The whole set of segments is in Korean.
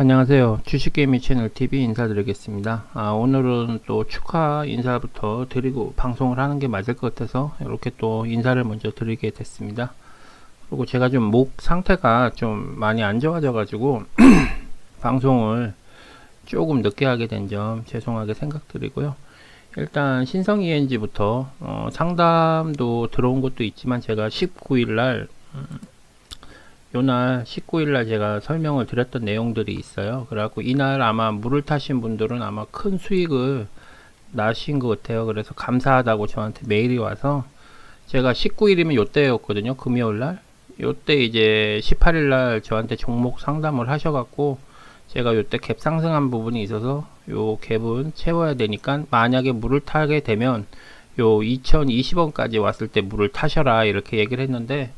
안녕하세요. 주식개미 채널 TV 인사드리겠습니다. 오늘은 또 축하 인사부터 드리고 방송을 하는 게 맞을 것 같아서 이렇게 또 인사를 먼저 드리게 됐습니다. 그리고 제가 좀 목 상태가 좀 많이 안 좋아져 가지고 방송을 조금 늦게 하게 된 점 죄송하게 생각드리고요. 일단 신성 ENG부터 상담도 들어온 것도 있지만 제가 19일날 요날 19일날 제가 설명을 드렸던 내용들이 있어요. 그래갖고 이날 아마 물을 타신 분들은 아마 큰 수익을 나신 것 같아요. 그래서 감사하다고 저한테 메일이 와서 제가 19일이면 요때였거든요. 금요일날. 요때 이제 18일날 저한테 종목 상담을 하셔갖고 제가 요때 갭 상승한 부분이 있어서 요 갭은 채워야 되니까 만약에 물을 타게 되면 요 2020원까지 왔을 때 물을 타셔라 이렇게 얘기를 했는데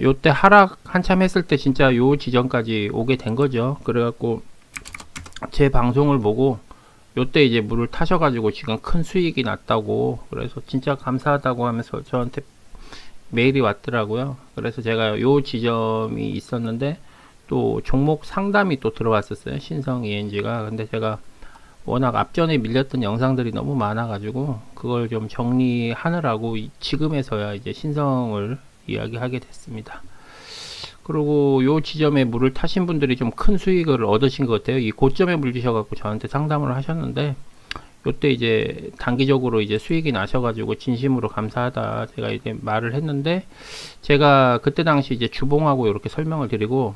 요때 하락 한참 했을 때 진짜 요 지점까지 오게 된 거죠. 그래갖고 제 방송을 보고 요때 이제 물을 타셔가지고 지금 큰 수익이 났다고 그래서 진짜 감사하다고 하면서 저한테 메일이 왔더라고요. 그래서 제가 요 지점이 있었는데 또 종목 상담이 또 들어왔었어요. 신성 ENG가. 근데 제가 워낙 앞전에 밀렸던 영상들이 너무 많아가지고 그걸 좀 정리하느라고 지금에서야 이제 신성을 이야기하게 됐습니다. 그리고 요 지점에 물을 타신 분들이 좀 큰 수익을 얻으신 것 같아요. 이 고점에 물리셔갖고 저한테 상담을 하셨는데 요때 이제 단기적으로 이제 수익이 나셔가지고 진심으로 감사하다 제가 이제 말을 했는데 제가 그때 당시 이제 주봉하고 이렇게 설명을 드리고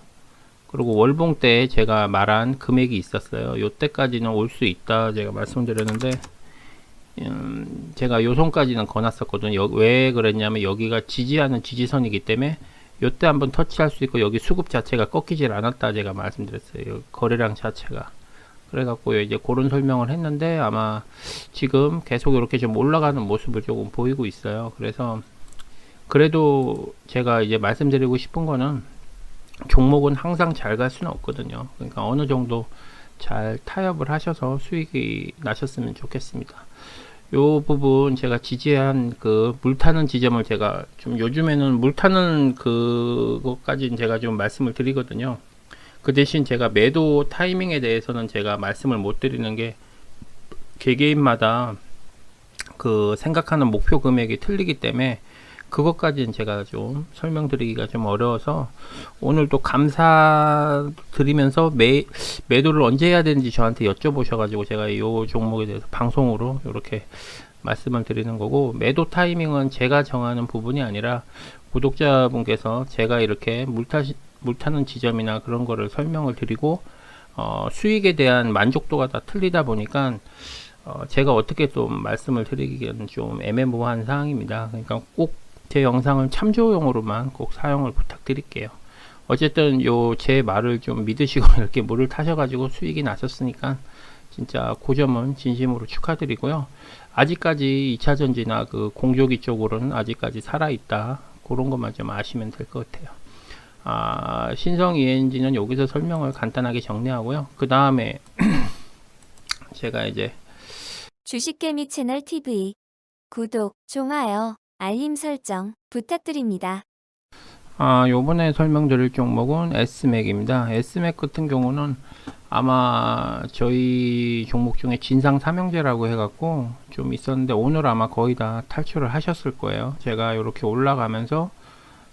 그리고 월봉 때 제가 말한 금액이 있었어요. 요때까지는 올 수 있다 제가 말씀드렸는데 제가 요선까지는 거놨었거든요. 왜 그랬냐면 여기가 지지하는 지지선이기 때문에 요때 한번 터치할 수 있고 여기 수급 자체가 꺾이질 않았다 제가 말씀드렸어요. 거래량 자체가. 그래갖고 이제 그런 설명을 했는데 아마 지금 계속 이렇게 좀 올라가는 모습을 조금 보이고 있어요. 그래서 그래도 제가 이제 말씀드리고 싶은 거는 종목은 항상 잘 갈 수는 없거든요. 그러니까 어느 정도 잘 타협을 하셔서 수익이 나셨으면 좋겠습니다. 요 부분 제가 지지한 그 물타는 지점을 제가 좀 요즘에는 물타는 그것까지는 제가 좀 말씀을 드리거든요. 그 대신 제가 매도 타이밍에 대해서는 제가 말씀을 못 드리는 게 개개인마다 그 생각하는 목표 금액이 틀리기 때문에 그것까지는 제가 좀 설명드리기가 좀 어려워서 오늘 또 감사드리면서 매도를 언제 해야 되는지 저한테 여쭤보셔가지고 제가 이 종목에 대해서 방송으로 이렇게 말씀을 드리는 거고 매도 타이밍은 제가 정하는 부분이 아니라 구독자분께서 제가 이렇게 물타는 지점이나 그런 거를 설명을 드리고 수익에 대한 만족도가 다 틀리다 보니까 제가 어떻게 또 말씀을 드리기는 좀 애매모호한 상황입니다. 그러니까 꼭 제 영상을 참조용으로만 꼭 사용을 부탁드릴게요. 어쨌든 제 말을 좀 믿으시고 이렇게 물을 타셔가지고 수익이 나셨으니까 진짜 그 점은 진심으로 축하드리고요. 아직까지 2차전지나 그 공조기 쪽으로는 아직까지 살아있다. 그런 것만 좀 아시면 될 것 같아요. 신성 ENG는 여기서 설명을 간단하게 정리하고요. 그 다음에 제가 이제 주식개미 채널 TV 구독, 좋아요, 알림 설정 부탁드립니다. 요번에 설명드릴 종목은 S맥입니다. S맥 같은 경우는 아마 저희 종목 중에 진상 삼형제라고 해갖고 좀 있었는데 오늘 아마 거의 다 탈출을 하셨을 거예요. 제가 이렇게 올라가면서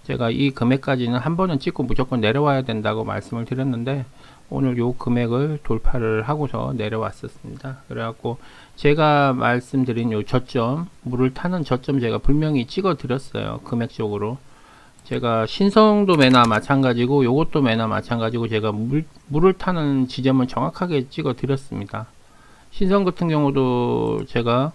제가 이 금액까지는 한 번은 찍고 무조건 내려와야 된다고 말씀을 드렸는데 오늘 요 금액을 돌파를 하고서 내려왔었습니다. 그래갖고 제가 말씀드린 요 저점 물을 타는 저점 제가 분명히 찍어 드렸어요. 금액적으로 제가 신성도 매나 마찬가지고 요것도 매나 마찬가지고 제가 물을 타는 지점을 정확하게 찍어 드렸습니다. 신성 같은 경우도 제가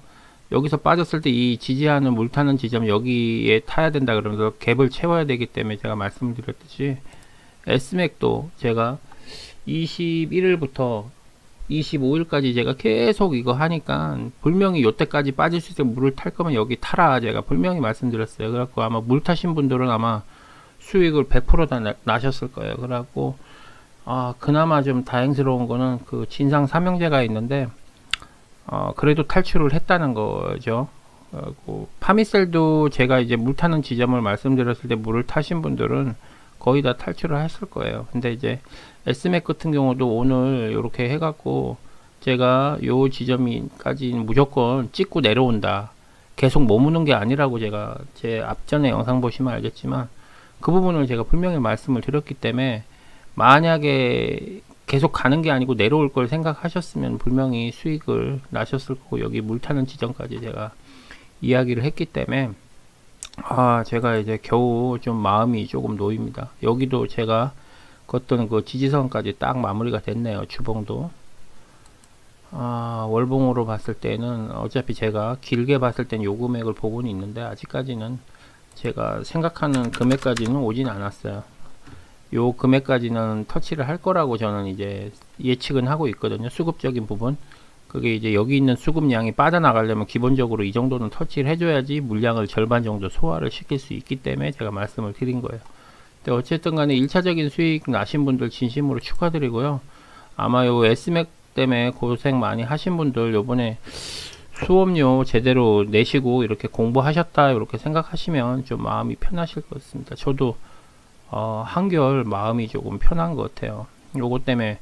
여기서 빠졌을 때 이 지지하는 물 타는 지점 여기에 타야 된다 그러면서 갭을 채워야 되기 때문에 제가 말씀을 드렸듯이 S맥도 제가 21일부터 25일까지 제가 계속 이거 하니까 분명히 요때까지 빠질 수 있게 물을 탈 거면 여기 타라 제가 분명히 말씀드렸어요. 그래갖고 아마 물 타신 분들은 아마 수익을 100%다 나셨을 거예요. 그래갖고 그나마 좀 다행스러운 거는 그 진상 삼형제가 있는데 그래도 탈출을 했다는 거죠. 파미셀도 제가 이제 물 타는 지점을 말씀드렸을 때 물을 타신 분들은 거의 다 탈출을 했을 거예요. 근데 이제 S맥 같은 경우도 오늘 이렇게 해갖고 제가 요 지점까지 무조건 찍고 내려온다. 계속 머무는 게 아니라고 제가 제 앞전에 영상 보시면 알겠지만 그 부분을 제가 분명히 말씀을 드렸기 때문에 만약에 계속 가는 게 아니고 내려올 걸 생각하셨으면 분명히 수익을 나셨을 거고 여기 물 타는 지점까지 제가 이야기를 했기 때문에 제가 이제 겨우 좀 마음이 조금 놓입니다. 여기도 제가 걷던 그 지지선까지 딱 마무리가 됐네요. 주봉도. 월봉으로 봤을 때는 어차피 제가 길게 봤을 땐 요 금액을 보고는 있는데 아직까지는 제가 생각하는 금액까지는 오진 않았어요. 요 금액까지는 터치를 할 거라고 저는 이제 예측은 하고 있거든요. 수급적인 부분. 그게 이제 여기 있는 수급량이 빠져나가려면 기본적으로 이 정도는 터치를 해줘야지 물량을 절반 정도 소화를 시킬 수 있기 때문에 제가 말씀을 드린 거예요. 근데 어쨌든 간에 1차적인 수익 나신 분들 진심으로 축하드리고요. 아마 요 S맥 때문에 고생 많이 하신 분들 요번에 수업료 제대로 내시고 이렇게 공부하셨다 이렇게 생각하시면 좀 마음이 편하실 것 같습니다. 저도 한결 마음이 조금 편한 것 같아요. 요것 때문에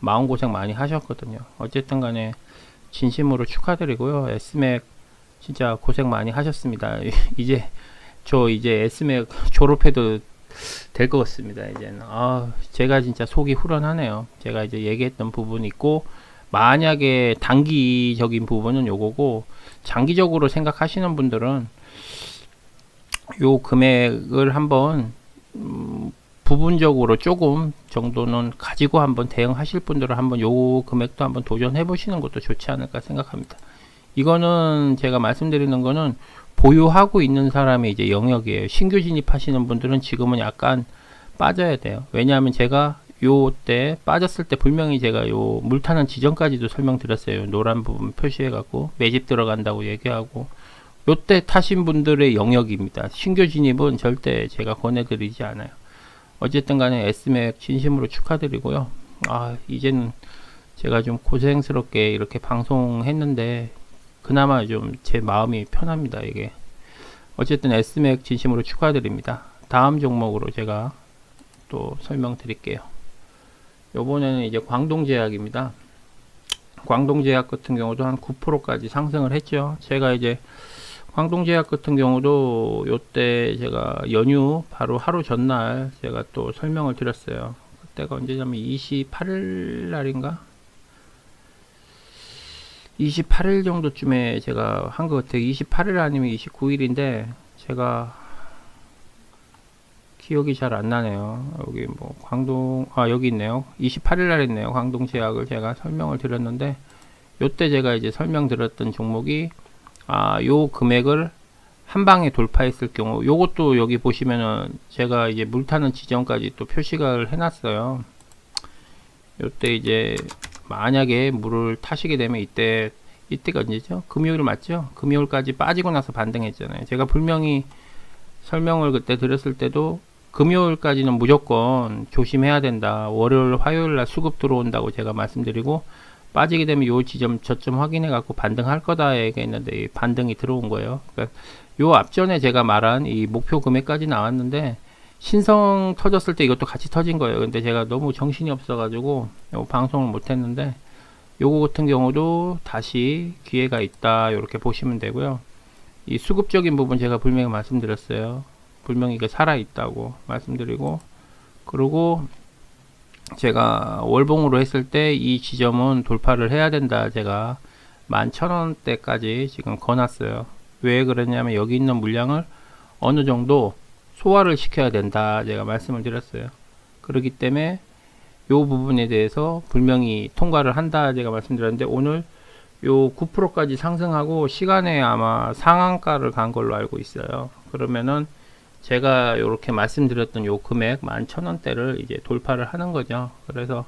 마음고생 많이 하셨거든요. 어쨌든 간에 진심으로 축하드리고요. S맥 진짜 고생 많이 하셨습니다. 이제 S맥 졸업해도 될 것 같습니다. 이제는 제가 진짜 속이 후련하네요. 제가 이제 얘기했던 부분이 있고 만약에 단기적인 부분은 요거고 장기적으로 생각하시는 분들은 요 금액을 한번 부분적으로 조금 정도는 가지고 한번 대응하실 분들은 한번 요 금액도 한번 도전해 보시는 것도 좋지 않을까 생각합니다. 이거는 제가 말씀드리는 거는 보유하고 있는 사람의 이제 영역이에요. 신규 진입하시는 분들은 지금은 약간 빠져야 돼요. 왜냐하면 제가 요 때 빠졌을 때 분명히 제가 요 물타는 지점까지도 설명드렸어요. 노란 부분 표시해 갖고 매집 들어간다고 얘기하고 요때 타신 분들의 영역입니다. 신규 진입은 절대 제가 권해드리지 않아요. 어쨌든 간에 S맥 진심으로 축하드리고요. 이제는 제가 좀 고생스럽게 이렇게 방송했는데 그나마 좀 제 마음이 편합니다. 이게 어쨌든 S맥 진심으로 축하드립니다. 다음 종목으로 제가 또 설명드릴게요. 요번에는 이제 광동제약입니다. 광동제약 같은 경우도 한 9%까지 상승을 했죠. 제가 이제 광동제약 같은 경우도 요때 제가 연휴 바로 하루 전날 제가 또 설명을 드렸어요. 그때가 언제냐면 28일 날인가? 28일 정도쯤에 제가 한 것 같아요. 28일 아니면 29일인데 제가 기억이 잘 안 나네요. 여기 뭐 여기 있네요. 28일 날 했네요. 광동제약을 제가 설명을 드렸는데 요때 제가 이제 설명드렸던 종목이 요 금액을 한 방에 돌파했을 경우 요것도 여기 보시면은 제가 이제 물타는 지점까지 또 표시를 해놨어요. 요때 이제 만약에 물을 타시게 되면 이때가 언제죠? 금요일 맞죠? 금요일까지 빠지고 나서 반등했잖아요. 제가 분명히 설명을 그때 드렸을 때도 금요일까지는 무조건 조심해야 된다. 월요일, 화요일 날 수급 들어온다고 제가 말씀드리고 빠지게 되면 요 지점 저점 확인해 갖고 반등할 거다 얘기했는데 반등이 들어온 거예요. 그러니까 요 앞전에 제가 말한 이 목표 금액까지 나왔는데 신성 터졌을 때 이것도 같이 터진 거예요. 근데 제가 너무 정신이 없어 가지고 방송을 못 했는데 요거 같은 경우도 다시 기회가 있다 이렇게 보시면 되고요. 이 수급적인 부분 제가 분명히 말씀드렸어요. 분명히 이게 살아 있다고 말씀드리고 그리고 제가 월봉으로 했을 때 이 지점은 돌파를 해야 된다. 제가 11,000원대까지 지금 거놨어요. 왜 그러냐면 여기 있는 물량을 어느 정도 소화를 시켜야 된다. 제가 말씀을 드렸어요. 그렇기 때문에 요 부분에 대해서 분명히 통과를 한다. 제가 말씀드렸는데 오늘 요 9%까지 상승하고 시간에 아마 상한가를 간 걸로 알고 있어요. 그러면은 제가 이렇게 말씀드렸던 요 금액 11,000원대를 이제 돌파를 하는 거죠. 그래서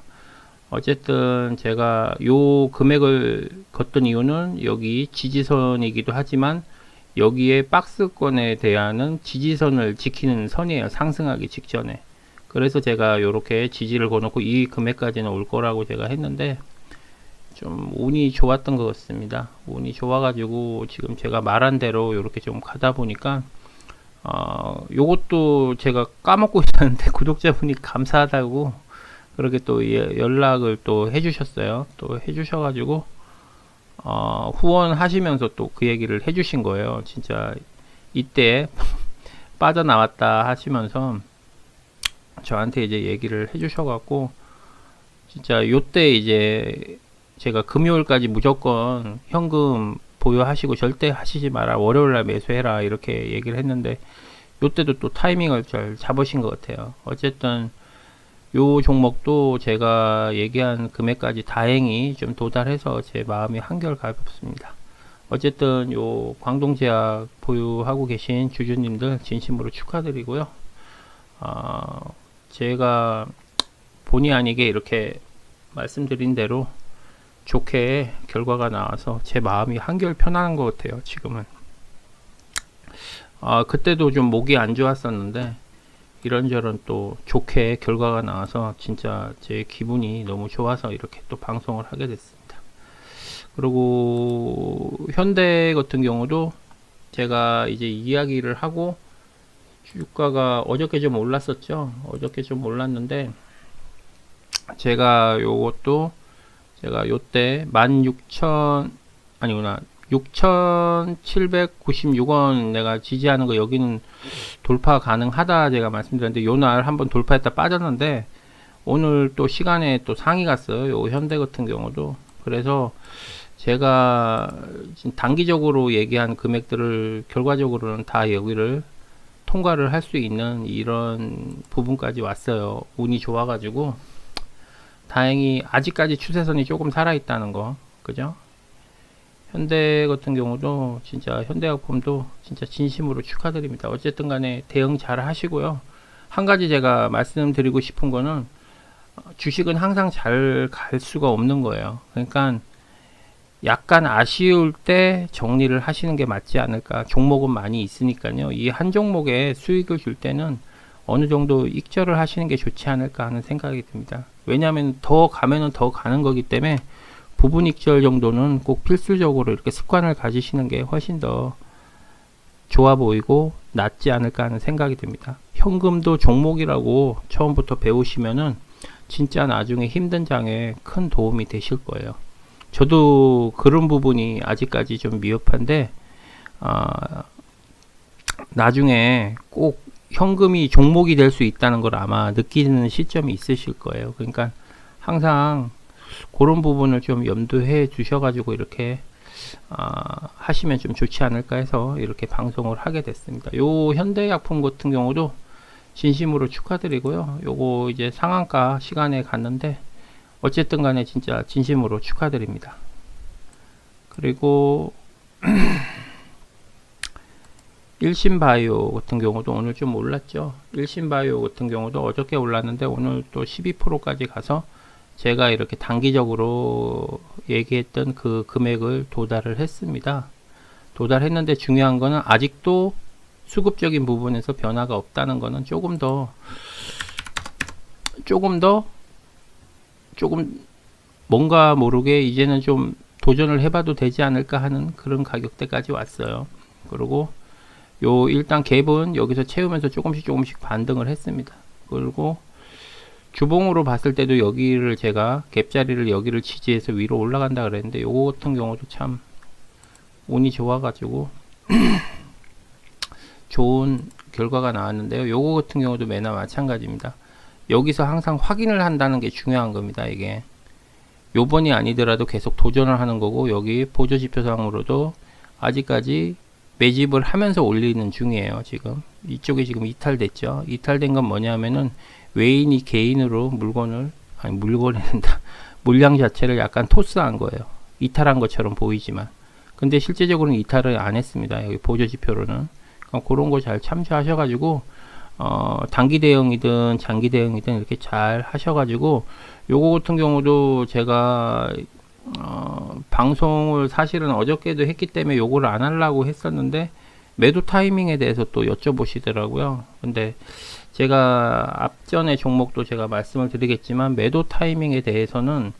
어쨌든 제가 요 금액을 걷던 이유는 여기 지지선이기도 하지만 여기에 박스권에 대한 지지선을 지키는 선이에요. 상승하기 직전에. 그래서 제가 이렇게 지지를 거놓고 이 금액까지는 올 거라고 제가 했는데 좀 운이 좋았던 것 같습니다. 운이 좋아가지고 지금 제가 말한 대로 이렇게 좀 가다 보니까 요것도 제가 까먹고 있었는데 구독자분이 감사하다고 그렇게 또 연락을 또 해주셨어요. 또 해주셔가지고 후원하시면서 또 그 얘기를 해주신 거예요. 진짜 이때 빠져나왔다 하시면서 저한테 이제 얘기를 해주셔갖고 진짜 요때 이제 제가 금요일까지 무조건 현금 보유하시고 절대 하시지 마라, 월요일날 매수해라 이렇게 얘기를 했는데 요때도 또 타이밍을 잘 잡으신 것 같아요. 어쨌든 요 종목도 제가 얘기한 금액까지 다행히 좀 도달해서 제 마음이 한결 가볍습니다. 어쨌든 요 광동제약 보유하고 계신 주주님들 진심으로 축하드리고요. 제가 본의 아니게 이렇게 말씀드린 대로 좋게 결과가 나와서 제 마음이 한결 편안한 것 같아요. 지금은 그때도 좀 목이 안 좋았었는데 이런저런 또 좋게 결과가 나와서 진짜 제 기분이 너무 좋아서 이렇게 또 방송을 하게 됐습니다. 그리고 현대 같은 경우도 제가 이제 이야기를 하고 주가가 어저께 좀 올랐었죠. 어저께 좀 올랐는데 제가 요것도 제가 요때 16,000 아니구나 6,796원 내가 지지하는 거 여기는 돌파 가능하다 제가 말씀드렸는데 요 날 한번 돌파했다 빠졌는데 오늘 또 시간에 또 상이 갔어요. 요 현대 같은 경우도. 그래서 제가 단기적으로 얘기한 금액들을 결과적으로는 다 여기를 통과를 할 수 있는 이런 부분까지 왔어요. 운이 좋아가지고 다행히 아직까지 추세선이 조금 살아있다는 거, 그죠? 현대 같은 경우도 진짜 현대약품도 진짜 진심으로 축하드립니다. 어쨌든 간에 대응 잘 하시고요. 한 가지 제가 말씀드리고 싶은 거는 주식은 항상 잘 갈 수가 없는 거예요. 그러니까 약간 아쉬울 때 정리를 하시는 게 맞지 않을까. 종목은 많이 있으니까요. 이 한 종목에 수익을 줄 때는 어느 정도 익절을 하시는 게 좋지 않을까 하는 생각이 듭니다. 왜냐하면 더 가면은 더 가는 거기 때문에 부분 익절 정도는 꼭 필수적으로 이렇게 습관을 가지시는 게 훨씬 더 좋아 보이고 낫지 않을까 하는 생각이 듭니다. 현금도 종목이라고 처음부터 배우시면은 진짜 나중에 힘든 장에 큰 도움이 되실 거예요. 저도 그런 부분이 아직까지 좀 미흡한데 나중에 꼭 현금이 종목이 될 수 있다는 걸 아마 느끼는 시점이 있으실 거예요. 그러니까 항상 그런 부분을 좀 염두해 주셔가지고 이렇게 하시면 좀 좋지 않을까 해서 이렇게 방송을 하게 됐습니다. 요 현대약품 같은 경우도 진심으로 축하드리고요. 요거 이제 상한가 시간에 갔는데 어쨌든 간에 진짜 진심으로 축하드립니다. 그리고 일신바이오 같은 경우도 오늘 좀 올랐죠. 일신바이오 같은 경우도 어저께 올랐는데 오늘 또 12%까지 가서 제가 이렇게 단기적으로 얘기했던 그 금액을 도달을 했습니다. 도달했는데 중요한 거는 아직도 수급적인 부분에서 변화가 없다는 거는 조금 뭔가 모르게 이제는 좀 도전을 해봐도 되지 않을까 하는 그런 가격대까지 왔어요. 그리고 요 일단 갭은 여기서 채우면서 조금씩 반등을 했습니다. 그리고 주봉으로 봤을 때도 여기를 제가 갭자리를 여기를 지지해서 위로 올라간다 그랬는데 요거 같은 경우도 참 운이 좋아가지고 좋은 결과가 나왔는데요. 요거 같은 경우도 매나 마찬가지입니다. 여기서 항상 확인을 한다는 게 중요한 겁니다. 이게 요번이 아니더라도 계속 도전을 하는 거고 여기 보조지표상으로도 아직까지 매집을 하면서 올리는 중이에요. 지금 이쪽에 지금 이탈됐죠. 이탈된 건 뭐냐면은 외인이 개인으로 물량 자체를 약간 토스한 거예요. 이탈한 것처럼 보이지만 근데 실제적으로는 이탈을 안 했습니다. 여기 보조지표로는 그런 거 잘 참조하셔가지고 단기 대응이든 장기 대응이든 이렇게 잘 하셔가지고 요거 같은 경우도 제가 방송을 사실은 어저께도 했기 때문에 요거를 안 하려고 했었는데 매도 타이밍에 대해서 또 여쭤보시더라고요. 근데 제가 앞전에 종목도 제가 말씀을 드리겠지만 매도 타이밍에 대해서는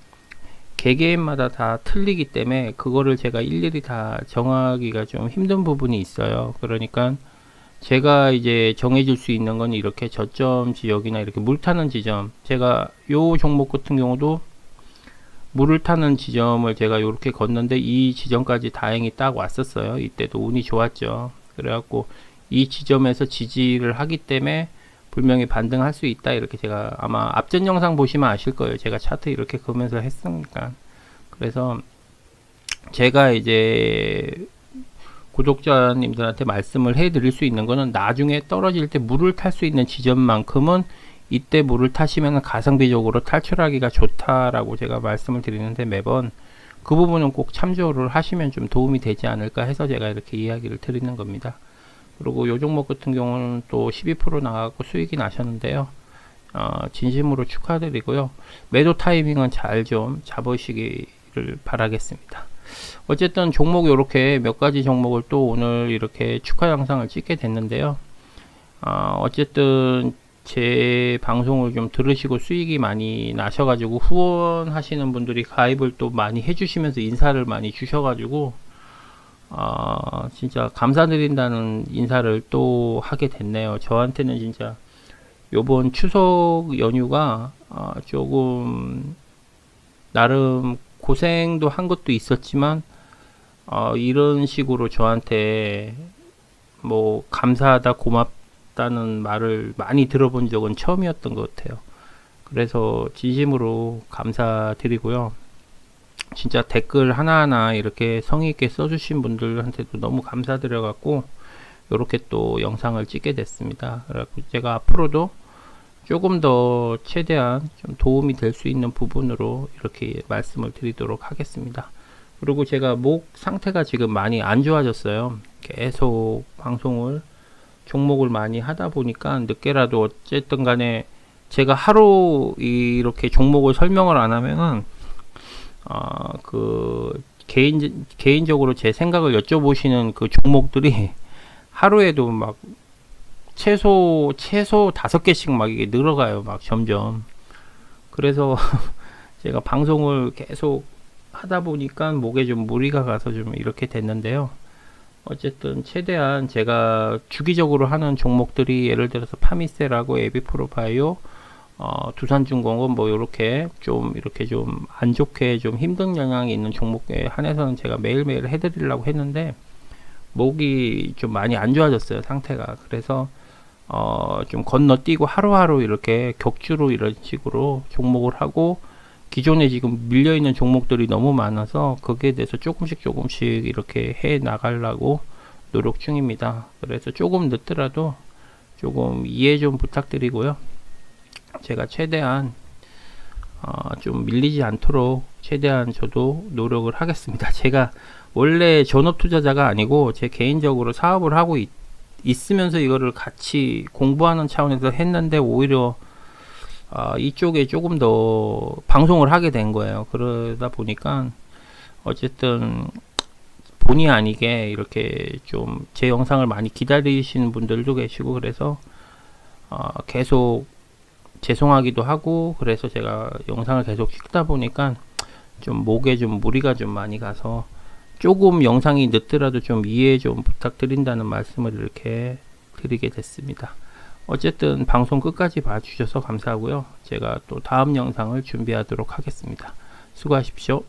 개개인마다 다 틀리기 때문에 그거를 제가 일일이 다 정하기가 좀 힘든 부분이 있어요. 그러니까 제가 이제 정해질 수 있는 건 이렇게 저점 지역이나 이렇게 물 타는 지점, 제가 요 종목 같은 경우도 물을 타는 지점을 제가 이렇게 걷는데 이 지점까지 다행히 딱 왔었어요. 이때도 운이 좋았죠. 그래갖고 이 지점에서 지지를 하기 때문에 분명히 반등할 수 있다, 이렇게 제가 아마 앞전 영상 보시면 아실 거예요. 제가 차트 이렇게 그으면서 했으니까. 그래서 제가 이제 구독자님들한테 말씀을 해 드릴 수 있는 거는 나중에 떨어질 때 물을 탈 수 있는 지점만큼은 이때 물을 타시면 가성비적으로 탈출하기가 좋다라고 제가 말씀을 드리는데, 매번 그 부분은 꼭 참조를 하시면 좀 도움이 되지 않을까 해서 제가 이렇게 이야기를 드리는 겁니다. 그리고 요 종목 같은 경우는 또 12% 나가고 수익이 나셨는데요. 진심으로 축하드리고요. 매도 타이밍은 잘 좀 잡으시기를 바라겠습니다. 어쨌든 종목 이렇게 몇 가지 종목을 또 오늘 이렇게 축하 영상을 찍게 됐는데요. 어쨌든 제 방송을 좀 들으시고 수익이 많이 나셔가지고 후원하시는 분들이 가입을 또 많이 해주시면서 인사를 많이 주셔가지고 진짜 감사드린다는 인사를 또 하게 됐네요. 저한테는 진짜 요번 추석 연휴가 조금 나름 고생도 한 것도 있었지만 이런 식으로 저한테 뭐 감사하다, 고맙다는 말을 많이 들어본 적은 처음이었던 것 같아요. 그래서 진심으로 감사드리고요. 진짜 댓글 하나하나 이렇게 성의 있게 써주신 분들한테도 너무 감사드려 갖고 이렇게 또 영상을 찍게 됐습니다. 그래서 제가 앞으로도 조금 더 최대한 좀 도움이 될 수 있는 부분으로 이렇게 말씀을 드리도록 하겠습니다. 그리고 제가 목 상태가 지금 많이 안 좋아졌어요. 계속 방송을 종목을 많이 하다 보니까 늦게라도 어쨌든 간에 제가 하루 이렇게 종목을 설명을 안 하면은 그 개인적으로 제 생각을 여쭤보시는 그 종목들이 하루에도 막 최소 5개씩 막 이게 늘어가요. 막 점점. 그래서 제가 방송을 계속 하다 보니까 목에 좀 무리가 가서 좀 이렇게 됐는데요. 어쨌든 최대한 제가 주기적으로 하는 종목들이 예를 들어서 파미셀하고 에비프로바이오, 두산중공업 뭐 이렇게 좀 안 좋게 좀 힘든 영향이 있는 종목에 한해서는 제가 매일매일 해드리려고 했는데 목이 좀 많이 안 좋아졌어요, 상태가. 그래서 좀 건너뛰고 하루하루 이렇게 격주로 이런 식으로 종목을 하고, 기존에 지금 밀려있는 종목들이 너무 많아서 거기에 대해서 조금씩 이렇게 해 나가려고 노력 중입니다. 그래서 조금 늦더라도 조금 이해 좀 부탁드리고요. 제가 최대한 좀 밀리지 않도록 최대한 저도 노력을 하겠습니다. 제가 원래 전업 투자자가 아니고 제 개인적으로 사업을 하고 있으면서 이거를 같이 공부하는 차원에서 했는데, 오히려 이쪽에 조금 더 방송을 하게 된 거예요. 그러다 보니까 어쨌든 본의 아니게 이렇게 좀 제 영상을 많이 기다리시는 분들도 계시고, 그래서 계속 죄송하기도 하고, 그래서 제가 영상을 계속 찍다 보니까 좀 목에 좀 무리가 좀 많이 가서 조금 영상이 늦더라도 좀 이해 좀 부탁드린다는 말씀을 이렇게 드리게 됐습니다. 어쨌든 방송 끝까지 봐주셔서 감사하고요. 제가 또 다음 영상을 준비하도록 하겠습니다. 수고하십시오.